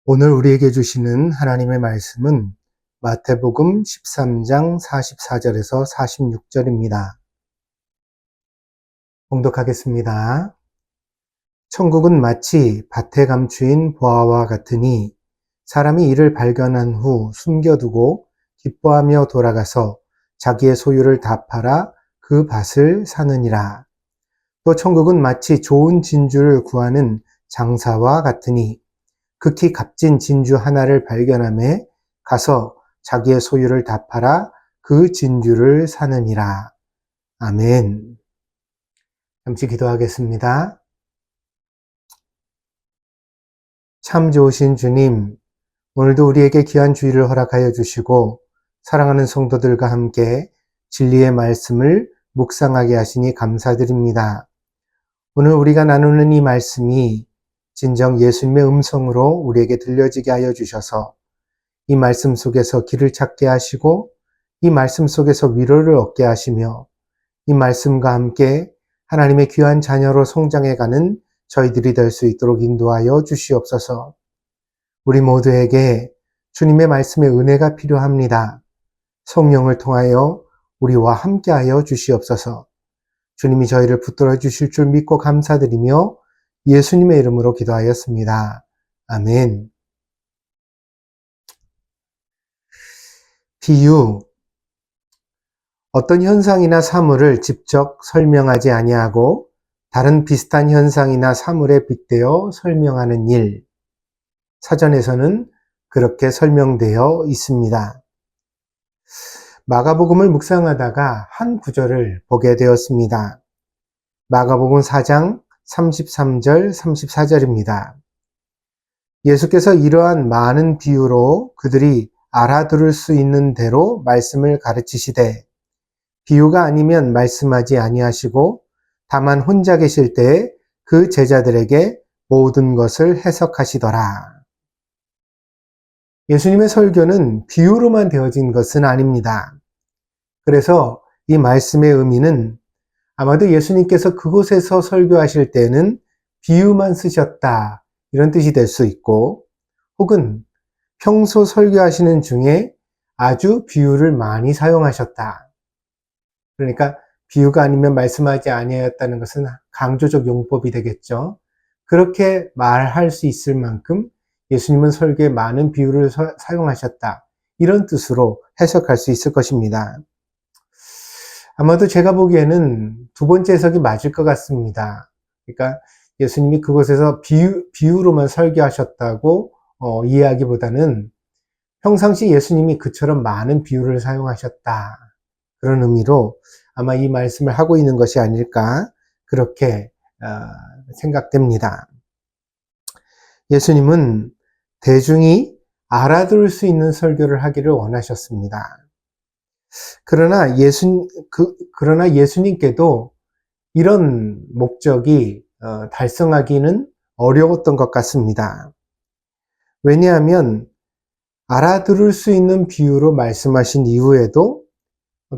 오늘 우리에게 주시는 하나님의 말씀은 마태복음 13장 44절에서 46절입니다. 봉독하겠습니다. 천국은 마치 밭에 감추인 보화와 같으니 사람이 이를 발견한 후 숨겨두고 기뻐하며 돌아가서 자기의 소유를 다 팔아 그 밭을 사느니라. 또 천국은 마치 좋은 진주를 구하는 장사와 같으니 극히 값진 진주 하나를 발견함에 가서 자기의 소유를 다 팔아 그 진주를 사느니라. 아멘. 잠시 기도하겠습니다. 참 좋으신 주님, 오늘도 우리에게 귀한 주일을 허락하여 주시고 사랑하는 성도들과 함께 진리의 말씀을 묵상하게 하시니 감사드립니다. 오늘 우리가 나누는 이 말씀이 진정 예수님의 음성으로 우리에게 들려지게 하여 주셔서 이 말씀 속에서 길을 찾게 하시고 이 말씀 속에서 위로를 얻게 하시며 이 말씀과 함께 하나님의 귀한 자녀로 성장해가는 저희들이 될 수 있도록 인도하여 주시옵소서. 우리 모두에게 주님의 말씀의 은혜가 필요합니다. 성령을 통하여 우리와 함께하여 주시옵소서. 주님이 저희를 붙들어 주실 줄 믿고 감사드리며 예수님의 이름으로 기도하였습니다. 아멘. 비유. 어떤 현상이나 사물을 직접 설명하지 아니하고 다른 비슷한 현상이나 사물에 빗대어 설명하는 일. 사전에서는 그렇게 설명되어 있습니다. 마가복음을 묵상하다가 한 구절을 보게 되었습니다. 마가복음 4장 33절, 34절입니다. 예수께서 이러한 많은 비유로 그들이 알아들을 수 있는 대로 말씀을 가르치시되 비유가 아니면 말씀하지 아니하시고 다만 혼자 계실 때에 그 제자들에게 모든 것을 해석하시더라. 예수님의 설교는 비유로만 되어진 것은 아닙니다. 그래서 이 말씀의 의미는 아마도 예수님께서 그곳에서 설교하실 때는 비유만 쓰셨다 이런 뜻이 될 수 있고 혹은 평소 설교하시는 중에 아주 비유를 많이 사용하셨다. 그러니까 비유가 아니면 말씀하지 아니하였다는 것은 강조적 용법이 되겠죠. 그렇게 말할 수 있을 만큼 예수님은 설교에 많은 비유를 사용하셨다. 이런 뜻으로 해석할 수 있을 것입니다. 아마도 제가 보기에는 두 번째 해석이 맞을 것 같습니다. 그러니까 예수님이 그곳에서 비유로만 설교하셨다고 이해하기보다는 평상시 예수님이 그처럼 많은 비유를 사용하셨다. 그런 의미로 아마 이 말씀을 하고 있는 것이 아닐까 그렇게 생각됩니다. 예수님은 대중이 알아들을 수 있는 설교를 하기를 원하셨습니다. 그러나 예수님께도 이런 목적이 달성하기는 어려웠던 것 같습니다. 왜냐하면 알아들을 수 있는 비유로 말씀하신 이후에도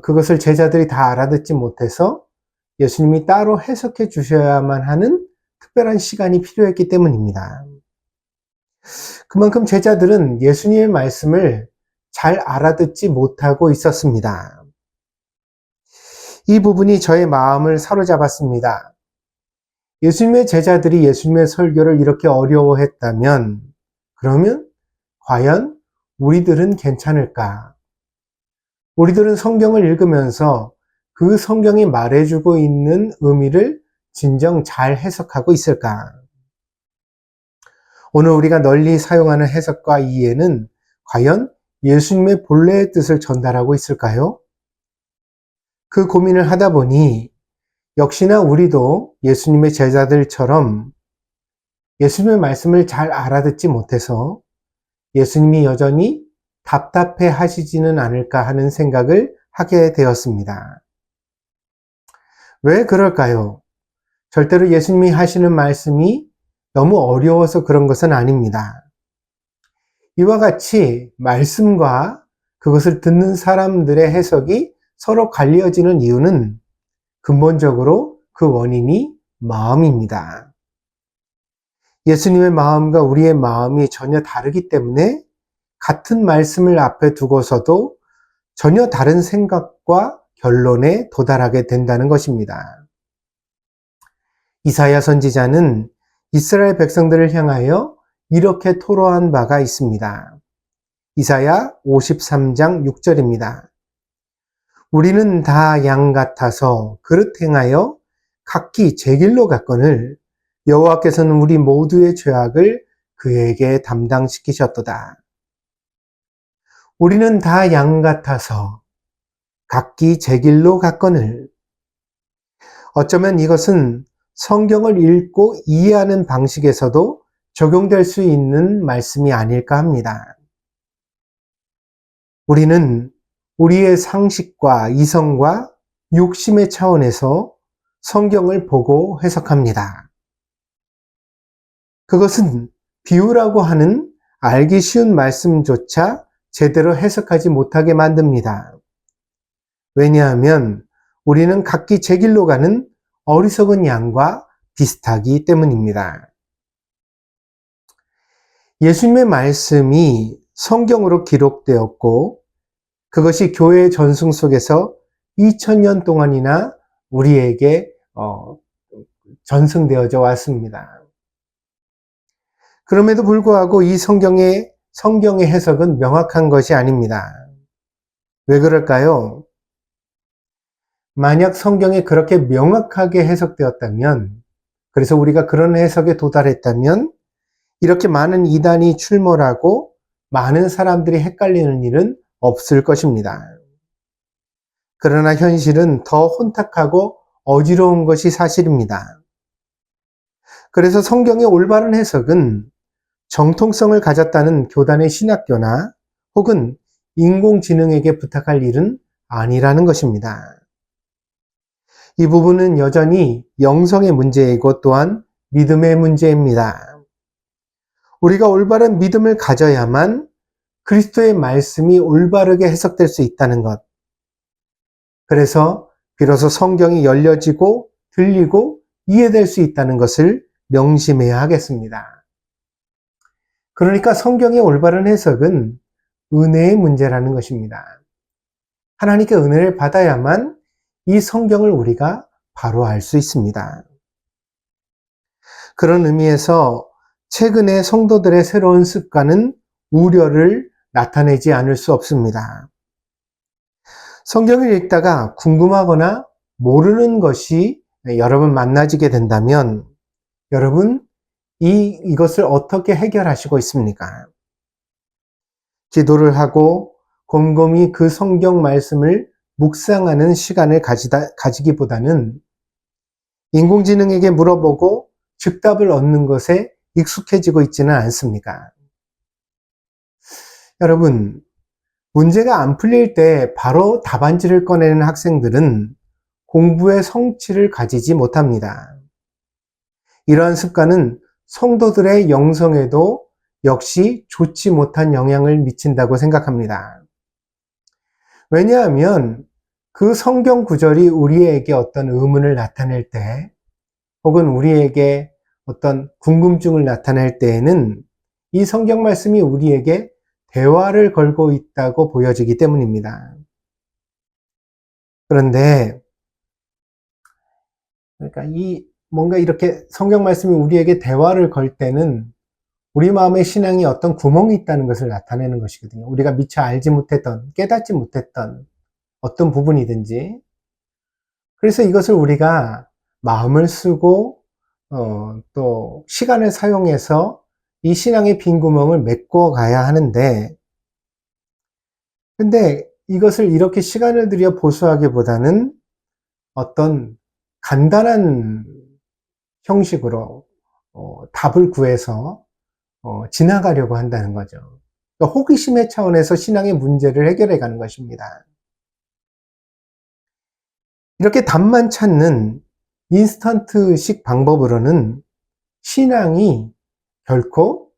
그것을 제자들이 다 알아듣지 못해서 예수님이 따로 해석해 주셔야만 하는 특별한 시간이 필요했기 때문입니다. 그만큼 제자들은 예수님의 말씀을 잘 알아듣지 못하고 있었습니다. 이 부분이 저의 마음을 사로잡았습니다. 예수님의 제자들이 예수님의 설교를 이렇게 어려워했다면 그러면 과연 우리들은 괜찮을까? 우리들은 성경을 읽으면서 그 성경이 말해주고 있는 의미를 진정 잘 해석하고 있을까? 오늘 우리가 널리 사용하는 해석과 이해는 과연 예수님의 본래의 뜻을 전달하고 있을까요? 그 고민을 하다 보니 역시나 우리도 예수님의 제자들처럼 예수님의 말씀을 잘 알아듣지 못해서 예수님이 여전히 답답해 하시지는 않을까 하는 생각을 하게 되었습니다. 왜 그럴까요? 절대로 예수님이 하시는 말씀이 너무 어려워서 그런 것은 아닙니다. 이와 같이 말씀과 그것을 듣는 사람들의 해석이 서로 갈려지는 이유는 근본적으로 그 원인이 마음입니다. 예수님의 마음과 우리의 마음이 전혀 다르기 때문에 같은 말씀을 앞에 두고서도 전혀 다른 생각과 결론에 도달하게 된다는 것입니다. 이사야 선지자는 이스라엘 백성들을 향하여 이렇게 토로한 바가 있습니다. 이사야 53장 6절입니다. 우리는 다 양 같아서 그릇 행하여 각기 제 길로 갔거늘 여호와께서는 우리 모두의 죄악을 그에게 담당시키셨도다. 우리는 다 양 같아서 각기 제 길로 갔거늘. 어쩌면 이것은 성경을 읽고 이해하는 방식에서도 적용될 수 있는 말씀이 아닐까 합니다. 우리는 우리의 상식과 이성과 욕심의 차원에서 성경을 보고 해석합니다. 그것은 비유라고 하는 알기 쉬운 말씀조차 제대로 해석하지 못하게 만듭니다. 왜냐하면 우리는 각기 제 길로 가는 어리석은 양과 비슷하기 때문입니다. 예수님의 말씀이 성경으로 기록되었고 그것이 교회의 전승 속에서 2000년 동안이나 우리에게 전승되어져 왔습니다. 그럼에도 불구하고 이 성경의 해석은 명확한 것이 아닙니다. 왜 그럴까요? 만약 성경에 그렇게 명확하게 해석되었다면, 그래서 우리가 그런 해석에 도달했다면 이렇게 많은 이단이 출몰하고 많은 사람들이 헷갈리는 일은 없을 것입니다. 그러나 현실은 더 혼탁하고 어지러운 것이 사실입니다. 그래서 성경의 올바른 해석은 정통성을 가졌다는 교단의 신학교나 혹은 인공지능에게 부탁할 일은 아니라는 것입니다. 이 부분은 여전히 영성의 문제이고 또한 믿음의 문제입니다. 우리가 올바른 믿음을 가져야만 그리스도의 말씀이 올바르게 해석될 수 있다는 것. 그래서 비로소 성경이 열려지고 들리고 이해될 수 있다는 것을 명심해야 하겠습니다. 그러니까 성경의 올바른 해석은 은혜의 문제라는 것입니다. 하나님께 은혜를 받아야만 이 성경을 우리가 바로 알 수 있습니다. 그런 의미에서 최근의 성도들의 새로운 습관은 우려를 나타내지 않을 수 없습니다. 성경을 읽다가 궁금하거나 모르는 것이 여러 번 만나지게 된다면 여러분 이것을 어떻게 해결하시고 있습니까? 기도를 하고 곰곰이 그 성경 말씀을 묵상하는 시간을 가지기보다는 인공지능에게 물어보고 즉답을 얻는 것에 익숙해지고 있지는 않습니까? 여러분, 문제가 안 풀릴 때 바로 답안지를 꺼내는 학생들은 공부의 성취를 가지지 못합니다. 이러한 습관은 성도들의 영성에도 역시 좋지 못한 영향을 미친다고 생각합니다. 왜냐하면 그 성경 구절이 우리에게 어떤 의문을 나타낼 때 혹은 우리에게 어떤 궁금증을 나타낼 때에는 이 성경 말씀이 우리에게 대화를 걸고 있다고 보여지기 때문입니다. 그런데 그러니까 뭔가 이렇게 성경 말씀이 우리에게 대화를 걸 때는 우리 마음의 신앙이 어떤 구멍이 있다는 것을 나타내는 것이거든요. 우리가 미처 알지 못했던, 깨닫지 못했던 어떤 부분이든지. 그래서 이것을 우리가 마음을 쓰고 또 시간을 사용해서 이 신앙의 빈 구멍을 메꿔 가야 하는데, 근데 이것을 이렇게 시간을 들여 보수하기보다는 어떤 간단한 형식으로 답을 구해서 지나가려고 한다는 거죠. 그러니까 호기심의 차원에서 신앙의 문제를 해결해 가는 것입니다. 이렇게 답만 찾는 인스턴트식 방법으로는 신앙이 결코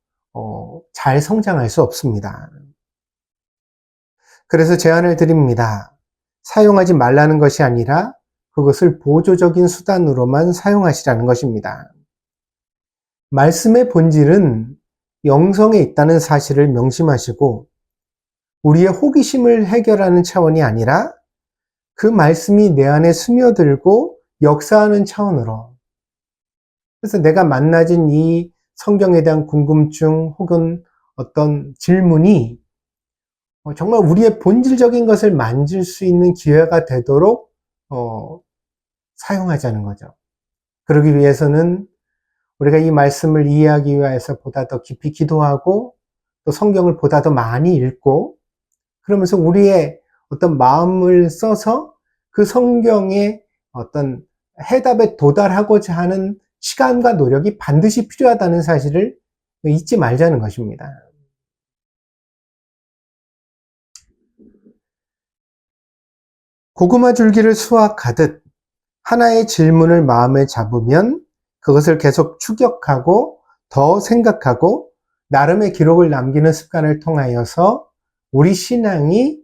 잘 성장할 수 없습니다. 그래서 제안을 드립니다. 사용하지 말라는 것이 아니라 그것을 보조적인 수단으로만 사용하시라는 것입니다. 말씀의 본질은 영성에 있다는 사실을 명심하시고 우리의 호기심을 해결하는 차원이 아니라 그 말씀이 내 안에 스며들고 역사하는 차원으로, 그래서 내가 만나진 이 성경에 대한 궁금증 혹은 어떤 질문이 정말 우리의 본질적인 것을 만질 수 있는 기회가 되도록 사용하자는 거죠. 그러기 위해서는 우리가 이 말씀을 이해하기 위해서 보다 더 깊이 기도하고 또 성경을 보다 더 많이 읽고 그러면서 우리의 어떤 마음을 써서 그 성경의 어떤 해답에 도달하고자 하는 시간과 노력이 반드시 필요하다는 사실을 잊지 말자는 것입니다. 고구마 줄기를 수확하듯 하나의 질문을 마음에 잡으면 그것을 계속 추격하고 더 생각하고 나름의 기록을 남기는 습관을 통하여서 우리 신앙이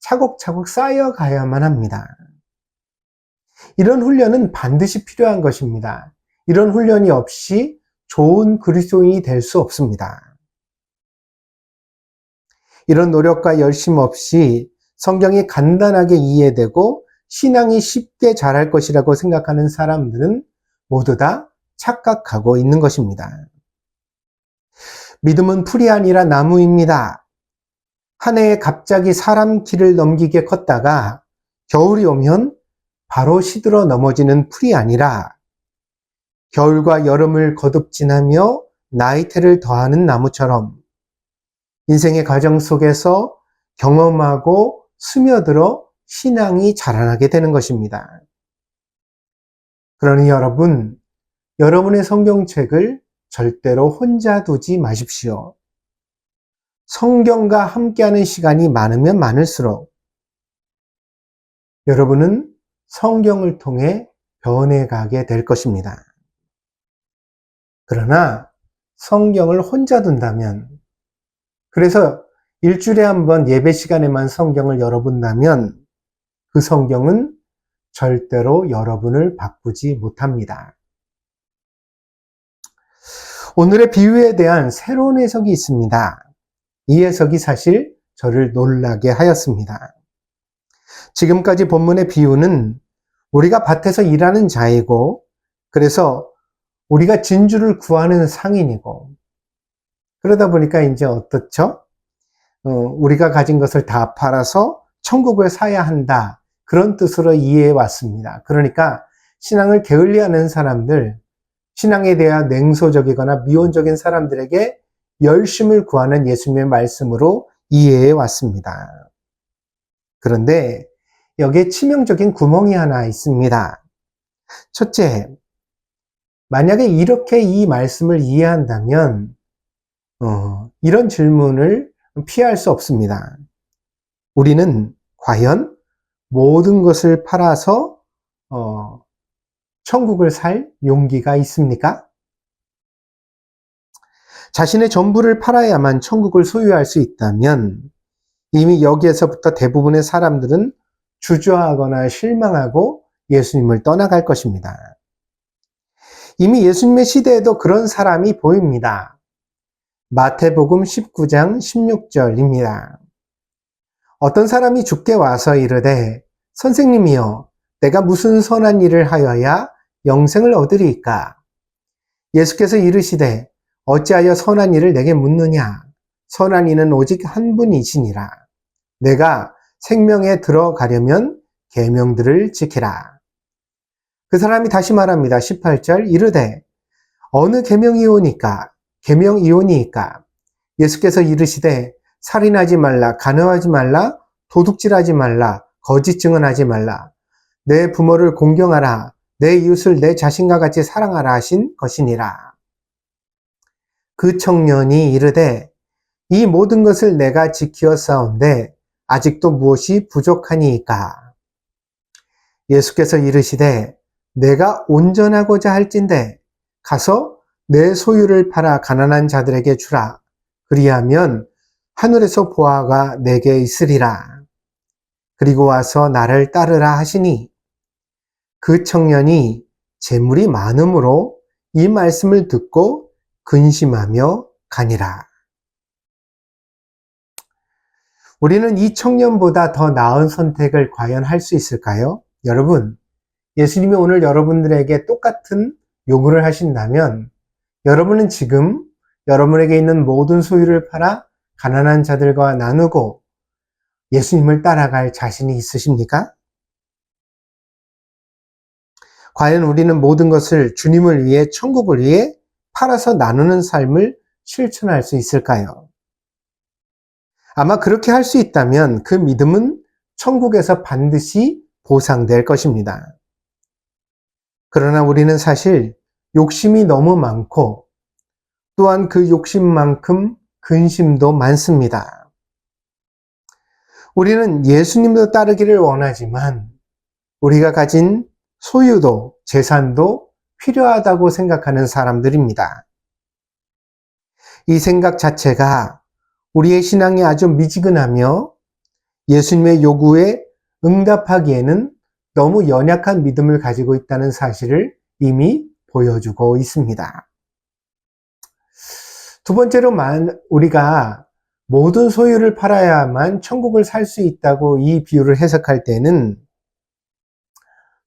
차곡차곡 쌓여가야만 합니다. 이런 훈련은 반드시 필요한 것입니다. 이런 훈련이 없이 좋은 그리스도인이 될 수 없습니다. 이런 노력과 열심 없이 성경이 간단하게 이해되고 신앙이 쉽게 자랄 것이라고 생각하는 사람들은 모두 다 착각하고 있는 것입니다. 믿음은 풀이 아니라 나무입니다. 한 해에 갑자기 사람 길을 넘기게 컸다가 겨울이 오면 바로 시들어 넘어지는 풀이 아니라 겨울과 여름을 거듭 지나며 나이테를 더하는 나무처럼 인생의 과정 속에서 경험하고 스며들어 신앙이 자라나게 되는 것입니다. 그러니 여러분, 여러분의 성경책을 절대로 혼자 두지 마십시오. 성경과 함께하는 시간이 많으면 많을수록 여러분은 성경을 통해 변해가게 될 것입니다. 그러나 성경을 혼자 둔다면, 그래서 일주일에 한 번 예배 시간에만 성경을 열어본다면 그 성경은 절대로 여러분을 바꾸지 못합니다. 오늘의 비유에 대한 새로운 해석이 있습니다. 이 해석이 사실 저를 놀라게 하였습니다. 지금까지 본문의 비유는 우리가 밭에서 일하는 자이고, 그래서 우리가 진주를 구하는 상인이고, 그러다 보니까 이제 어떻죠? 우리가 가진 것을 다 팔아서 천국을 사야 한다. 그런 뜻으로 이해해 왔습니다. 그러니까 신앙을 게을리하는 사람들, 신앙에 대한 냉소적이거나 미온적인 사람들에게 열심을 구하는 예수님의 말씀으로 이해해 왔습니다. 그런데 여기에 치명적인 구멍이 하나 있습니다. 첫째, 만약에 이렇게 이 말씀을 이해한다면 이런 질문을 피할 수 없습니다. 우리는 과연 모든 것을 팔아서 천국을 살 용기가 있습니까? 자신의 전부를 팔아야만 천국을 소유할 수 있다면 이미 여기에서부터 대부분의 사람들은 주저하거나 실망하고 예수님을 떠나갈 것입니다. 이미 예수님의 시대에도 그런 사람이 보입니다. 마태복음 19장 16절입니다. 어떤 사람이 주께 와서 이르되 선생님이여 내가 무슨 선한 일을 하여야 영생을 얻으리이까? 예수께서 이르시되 어찌하여 선한 일을 내게 묻느냐? 선한 이는 오직 한 분이시니라. 내가 생명에 들어가려면 계명들을 지키라. 그 사람이 다시 말합니다. 18절 이르되 어느 계명이오니까? 계명이오니까? 예수께서 이르시되 살인하지 말라, 간음하지 말라, 도둑질하지 말라, 거짓 증언하지 말라, 내 부모를 공경하라, 내 이웃을 내 자신과 같이 사랑하라 하신 것이니라. 그 청년이 이르되 이 모든 것을 내가 지키었사온데 아직도 무엇이 부족하니이까? 예수께서 이르시되 내가 온전하고자 할진대 가서 내 소유를 팔아 가난한 자들에게 주라. 그리하면 하늘에서 보화가 내게 있으리라. 그리고 와서 나를 따르라 하시니 그 청년이 재물이 많음으로 이 말씀을 듣고 근심하며 가니라. 우리는 이 청년보다 더 나은 선택을 과연 할 수 있을까요? 여러분, 예수님이 오늘 여러분들에게 똑같은 요구를 하신다면 여러분은 지금 여러분에게 있는 모든 소유를 팔아 가난한 자들과 나누고 예수님을 따라갈 자신이 있으십니까? 과연 우리는 모든 것을 주님을 위해, 천국을 위해 팔아서 나누는 삶을 실천할 수 있을까요? 아마 그렇게 할 수 있다면 그 믿음은 천국에서 반드시 보상될 것입니다. 그러나 우리는 사실 욕심이 너무 많고 또한 그 욕심만큼 근심도 많습니다. 우리는 예수님도 따르기를 원하지만 우리가 가진 소유도 재산도 필요하다고 생각하는 사람들입니다. 이 생각 자체가 우리의 신앙이 아주 미지근하며 예수님의 요구에 응답하기에는 너무 연약한 믿음을 가지고 있다는 사실을 이미 보여주고 있습니다. 두 번째로 우리가 모든 소유를 팔아야만 천국을 살 수 있다고 이 비유를 해석할 때는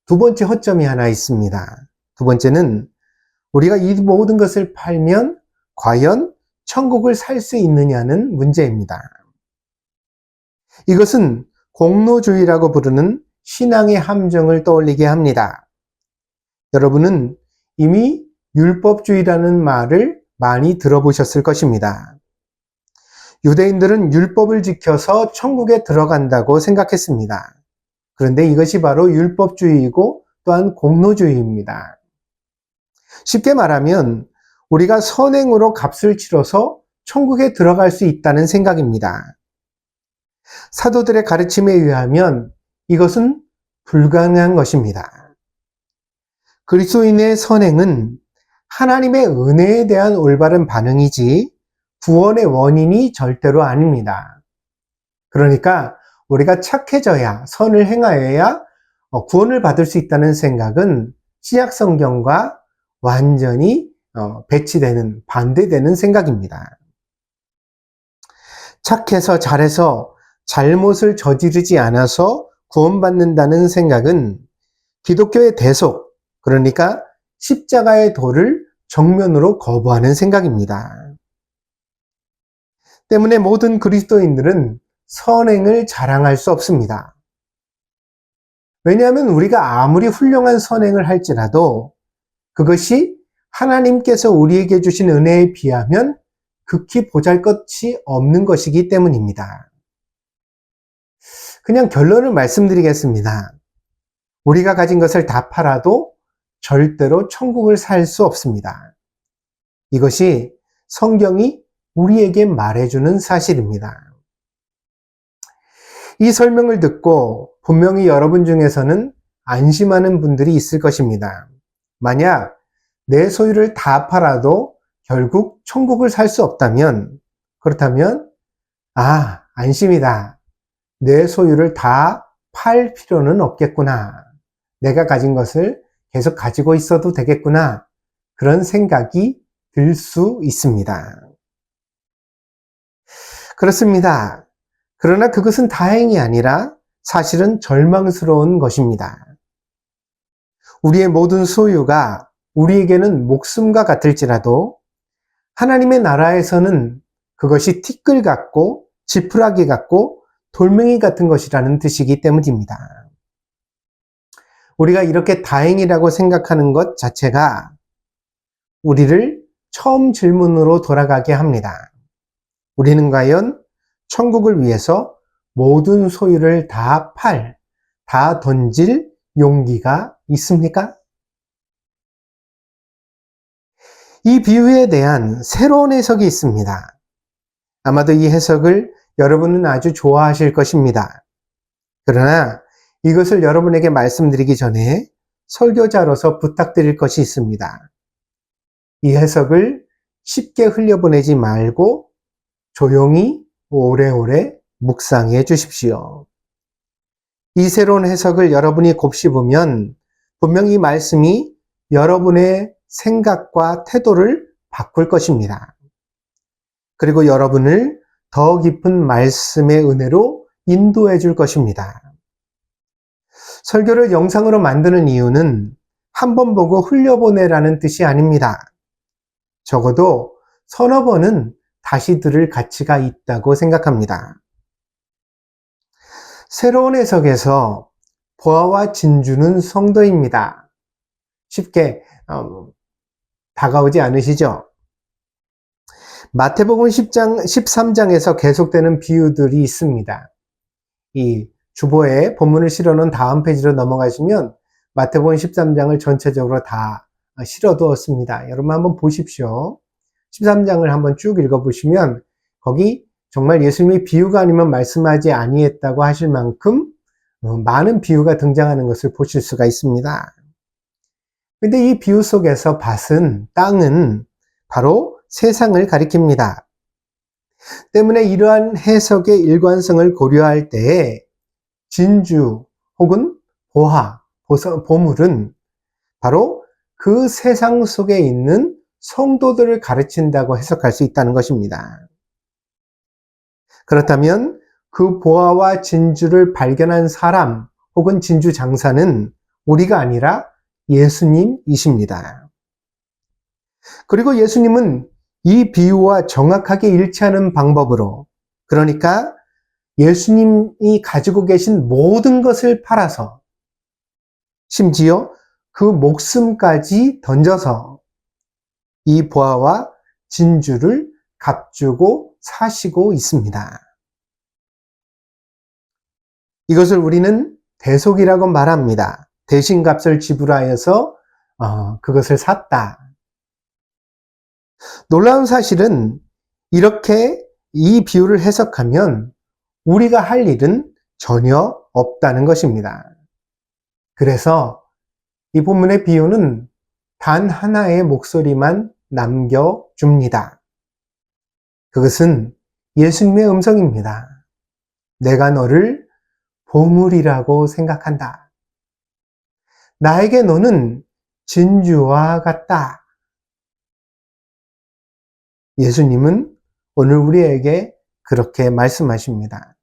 두 번째 허점이 하나 있습니다. 두 번째는 우리가 이 모든 것을 팔면 과연 천국을 살 수 있느냐는 문제입니다. 이것은 공로주의라고 부르는 신앙의 함정을 떠올리게 합니다. 여러분은 이미 율법주의라는 말을 많이 들어보셨을 것입니다. 유대인들은 율법을 지켜서 천국에 들어간다고 생각했습니다. 그런데 이것이 바로 율법주의이고 또한 공로주의입니다. 쉽게 말하면 우리가 선행으로 값을 치러서 천국에 들어갈 수 있다는 생각입니다. 사도들의 가르침에 의하면 이것은 불가능한 것입니다. 그리스도인의 선행은 하나님의 은혜에 대한 올바른 반응이지 구원의 원인이 절대로 아닙니다. 그러니까 우리가 착해져야, 선을 행하여야 구원을 받을 수 있다는 생각은 신약 성경과 완전히 배치되는, 반대되는 생각입니다. 착해서 잘해서 잘못을 저지르지 않아서 구원받는다는 생각은 기독교의 대속, 그러니까 십자가의 도를 정면으로 거부하는 생각입니다. 때문에 모든 그리스도인들은 선행을 자랑할 수 없습니다. 왜냐하면 우리가 아무리 훌륭한 선행을 할지라도 그것이 하나님께서 우리에게 주신 은혜에 비하면 극히 보잘것이 없는 것이기 때문입니다. 그냥 결론을 말씀드리겠습니다. 우리가 가진 것을 다 팔아도 절대로 천국을 살 수 없습니다. 이것이 성경이 우리에게 말해주는 사실입니다. 이 설명을 듣고 분명히 여러분 중에서는 안심하는 분들이 있을 것입니다. 만약 내 소유를 다 팔아도 결국 천국을 살 수 없다면, 그렇다면 안심이다. 내 소유를 다 팔 필요는 없겠구나. 내가 가진 것을 계속 가지고 있어도 되겠구나. 그런 생각이 들 수 있습니다. 그렇습니다. 그러나 그것은 다행이 아니라 사실은 절망스러운 것입니다. 우리의 모든 소유가 우리에게는 목숨과 같을지라도 하나님의 나라에서는 그것이 티끌 같고 지푸라기 같고 돌멩이 같은 것이라는 뜻이기 때문입니다. 우리가 이렇게 다행이라고 생각하는 것 자체가 우리를 처음 질문으로 돌아가게 합니다. 우리는 과연 천국을 위해서 모든 소유를 다 던질 용기가 있습니까? 이 비유에 대한 새로운 해석이 있습니다. 아마도 이 해석을 여러분은 아주 좋아하실 것입니다. 그러나 이것을 여러분에게 말씀드리기 전에 설교자로서 부탁드릴 것이 있습니다. 이 해석을 쉽게 흘려보내지 말고 조용히 오래오래 묵상해 주십시오. 이 새로운 해석을 여러분이 곱씹으면 분명히 이 말씀이 여러분의 생각과 태도를 바꿀 것입니다. 그리고 여러분을 더 깊은 말씀의 은혜로 인도해 줄 것입니다. 설교를 영상으로 만드는 이유는 한 번 보고 흘려보내라는 뜻이 아닙니다. 적어도 서너 번은 다시 들을 가치가 있다고 생각합니다. 새로운 해석에서 보아와 진주는 성도입니다. 쉽게 다가오지 않으시죠? 마태복음 13장에서 계속되는 비유들이 있습니다. 이 주보에 본문을 실어놓은 다음 페이지로 넘어가시면 마태복음 13장을 전체적으로 다 실어두었습니다. 여러분 한번 보십시오. 13장을 한번 쭉 읽어보시면 거기 정말 예수님이 비유가 아니면 말씀하지 아니했다고 하실 만큼 많은 비유가 등장하는 것을 보실 수가 있습니다. 근데 이 비유 속에서 밭은, 땅은 바로 세상을 가리킵니다. 때문에 이러한 해석의 일관성을 고려할 때에 진주 혹은 보화, 보물은 바로 그 세상 속에 있는 성도들을 가르친다고 해석할 수 있다는 것입니다. 그렇다면 그 보화와 진주를 발견한 사람 혹은 진주 장사는 우리가 아니라 예수님이십니다. 그리고 예수님은 이 비유와 정확하게 일치하는 방법으로, 그러니까 예수님이 가지고 계신 모든 것을 팔아서 심지어 그 목숨까지 던져서 이 보화와 진주를 값주고 사시고 있습니다. 이것을 우리는 대속이라고 말합니다. 대신값을 지불하여서 그것을 샀다. 놀라운 사실은 이렇게 이 비유를 해석하면 우리가 할 일은 전혀 없다는 것입니다. 그래서 이 본문의 비유는 단 하나의 목소리만 남겨줍니다. 그것은 예수님의 음성입니다. 내가 너를 보물이라고 생각한다. 나에게 너는 진주와 같다. 예수님은 오늘 우리에게 그렇게 말씀하십니다.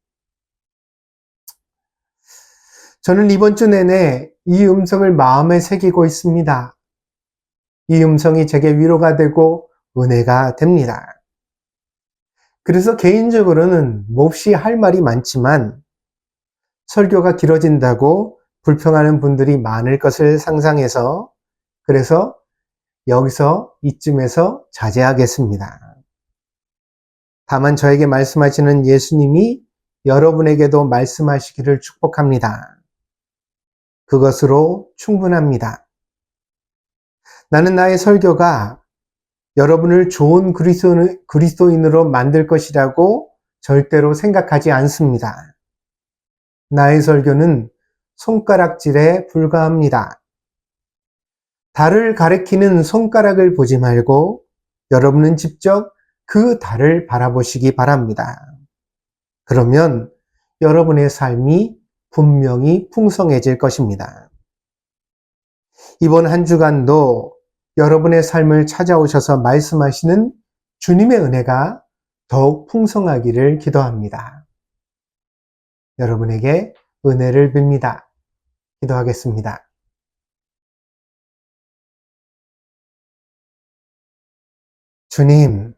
저는 이번 주 내내 이 음성을 마음에 새기고 있습니다. 이 음성이 제게 위로가 되고 은혜가 됩니다. 그래서 개인적으로는 몹시 할 말이 많지만 설교가 길어진다고 불평하는 분들이 많을 것을 상상해서 그래서 여기서 이쯤에서 자제하겠습니다. 다만 저에게 말씀하시는 예수님이 여러분에게도 말씀하시기를 축복합니다. 그것으로 충분합니다. 나는 나의 설교가 여러분을 좋은 그리스도인으로 만들 것이라고 절대로 생각하지 않습니다. 나의 설교는 손가락질에 불과합니다. 달을 가리키는 손가락을 보지 말고 여러분은 직접 그 달을 바라보시기 바랍니다. 그러면 여러분의 삶이 분명히 풍성해질 것입니다. 이번 한 주간도 여러분의 삶을 찾아오셔서 말씀하시는 주님의 은혜가 더욱 풍성하기를 기도합니다. 여러분에게 은혜를 빕니다. 기도하겠습니다. 주님,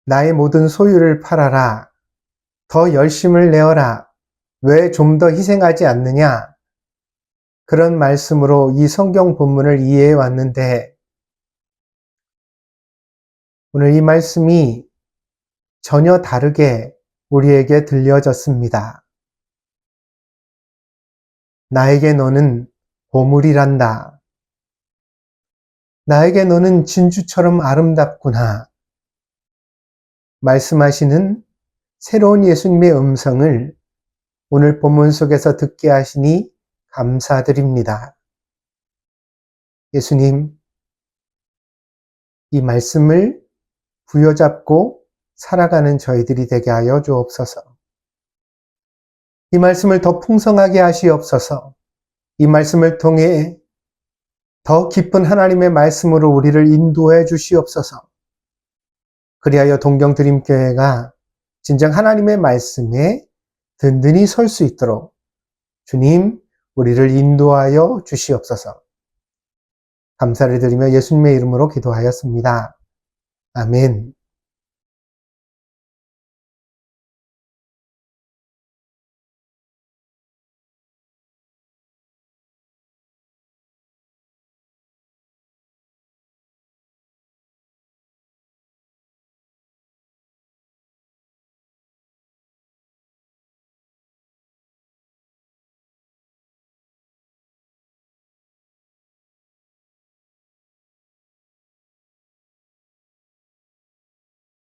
나의 모든 소유를 팔아라. 더 열심을 내어라. 왜 좀 더 희생하지 않느냐? 그런 말씀으로 이 성경 본문을 이해해 왔는데 오늘 이 말씀이 전혀 다르게 우리에게 들려졌습니다. 나에게 너는 보물이란다. 나에게 너는 진주처럼 아름답구나. 말씀하시는 새로운 예수님의 음성을 오늘 본문 속에서 듣게 하시니 감사드립니다. 예수님, 이 말씀을 부여잡고 살아가는 저희들이 되게 하여 주옵소서. 이 말씀을 더 풍성하게 하시옵소서. 이 말씀을 통해 더 깊은 하나님의 말씀으로 우리를 인도해 주시옵소서. 그리하여 동경드림교회가 진정 하나님의 말씀에 든든히 설 수 있도록 주님, 우리를 인도하여 주시옵소서. 감사를 드리며 예수님의 이름으로 기도하였습니다. 아멘.